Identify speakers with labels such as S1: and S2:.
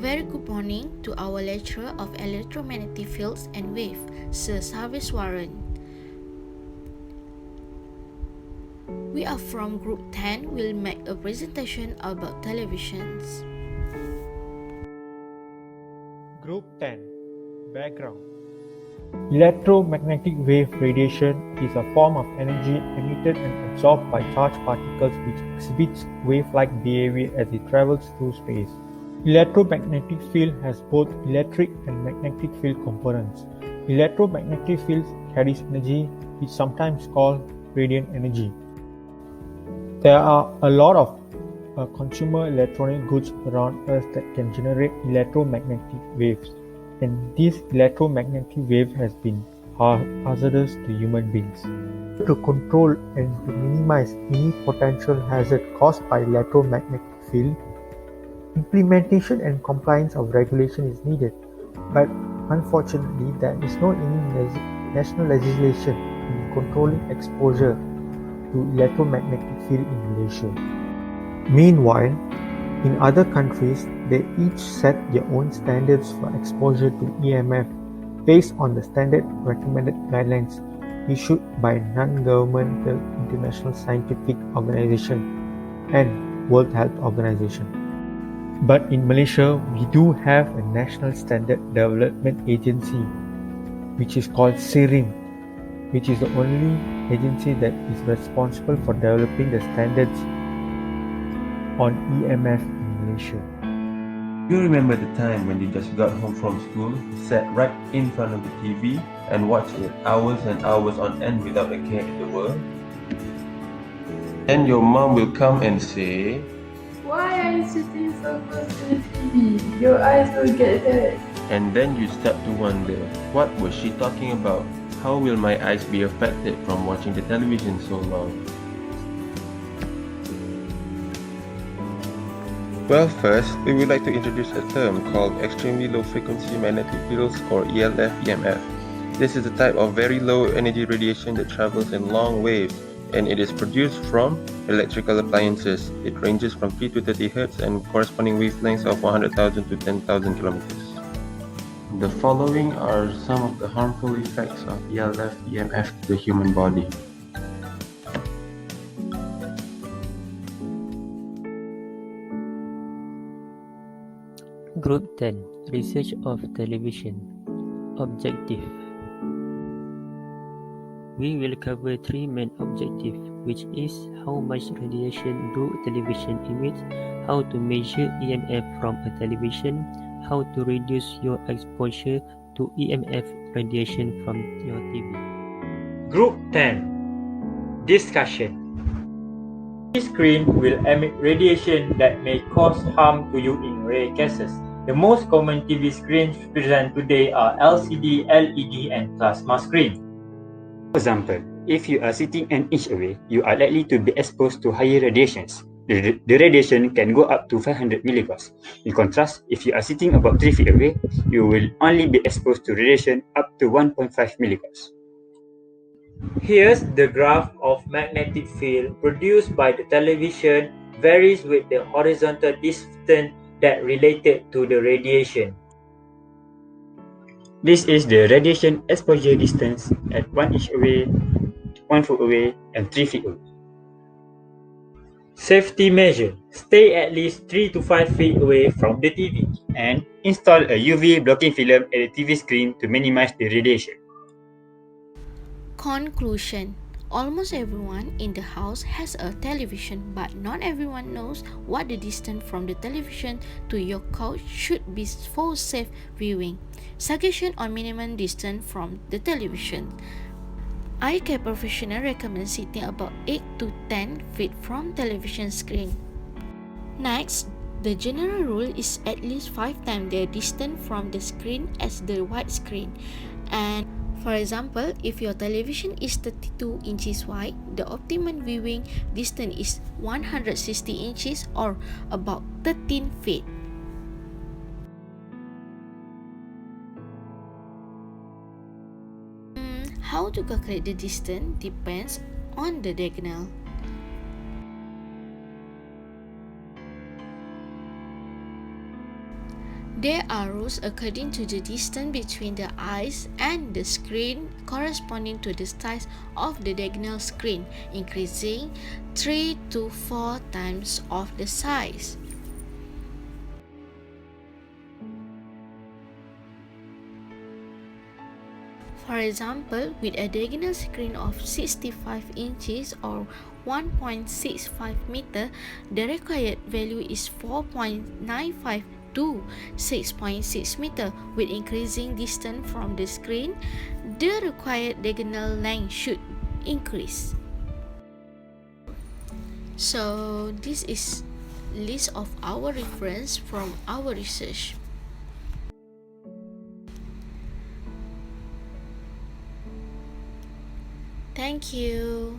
S1: very good morning to our lecturer of electromagnetic fields and wave, Sir Vikneswaran. We are from Group 10. We'll make a presentation about televisions.
S2: Group 10. Background. Electromagnetic wave radiation is a form of energy emitted and absorbed by charged particles which exhibits wave-like behavior as it travels through space. Electromagnetic field has both electric and magnetic field components. Electromagnetic field carries energy, which is sometimes called radiant energy. There are a lot of consumer electronic goods around us that can generate electromagnetic waves, and this electromagnetic wave has been hazardous to human beings. To control and to minimize any potential hazard caused by electromagnetic field, implementation and compliance of regulation is needed, but unfortunately there is no any national legislation in controlling exposure to electromagnetic field in Malaysia. Meanwhile, in other countries, they each set their own standards for exposure to EMF based on the standard recommended guidelines issued by non-governmental international scientific organization and World Health Organization. But in Malaysia, we do have a National Standard Development Agency, which is called SIRIM, which is the only agency that is responsible for developing the standards on EMF in Malaysia.
S3: You remember the time when you just got home from school, sat right in front of the TV and watched it hours and hours on end without a care in the world? Then your mom will come and say,
S4: "Why are you sitting so close to the TV? Your eyes will get hurt."
S3: And then you start to wonder, what was she talking about? How will my eyes be affected from watching the television so long? Well, first, we would like to introduce a term called extremely low frequency magnetic fields, or ELF-EMF. This is a type of very low energy radiation that travels in long waves, and it is produced from electrical appliances. It ranges from 3 to 30 Hz and corresponding wavelengths of 100,000 to 10,000 kilometers. The following are some of the harmful effects of ELF-EMF to the human body.
S5: Group 10. Research of television. Objective. We will cover three main objectives, which is how much radiation do television emit, how to measure EMF from a television, how to reduce your exposure to EMF radiation from your TV.
S2: Group 10. Discussion. This screen will emit radiation that may cause harm to you in rare cases. The most common TV screens present today are LCD, LED, and plasma screens.
S6: For example, if you are sitting an inch away, you are likely to be exposed to higher radiations. The radiation can go up to 500 milligauss. In contrast, if you are sitting about 3 feet away, you will only be exposed to radiation up to 1.5 milligauss.
S2: Here's the graph of magnetic field produced by the television varies with the horizontal distance that related to the radiation.
S6: This is the radiation exposure distance at 1 inch away, 1 foot away, and 3 feet away.
S2: Safety measure: stay at least 3 to 5 feet away from the TV
S6: and install a UV blocking film at the TV screen to minimize the radiation.
S1: Conclusion. Almost everyone in the house has a television, but not everyone knows what the distance from the television to your couch should be for safe viewing. Suggestion on minimum distance from the television. Eye care professional recommend sitting about 8 to 10 feet from television screen. Next, the general rule is at least 5 times the distance from the screen as the widescreen. And for example, if your television is 32 inches wide, the optimum viewing distance is 160 inches or about 13 feet. How to calculate the distance depends on the diagonal. There are rules according to the distance between the eyes and the screen corresponding to the size of the diagonal screen, increasing 3 to 4 times of the size. For example, with a diagonal screen of 65 inches or 1.65 meter, the required value is 4.95 to 6.6 meter. With increasing distance from the screen, the required diagonal length should increase. So this is list of our reference from our research. Thank you.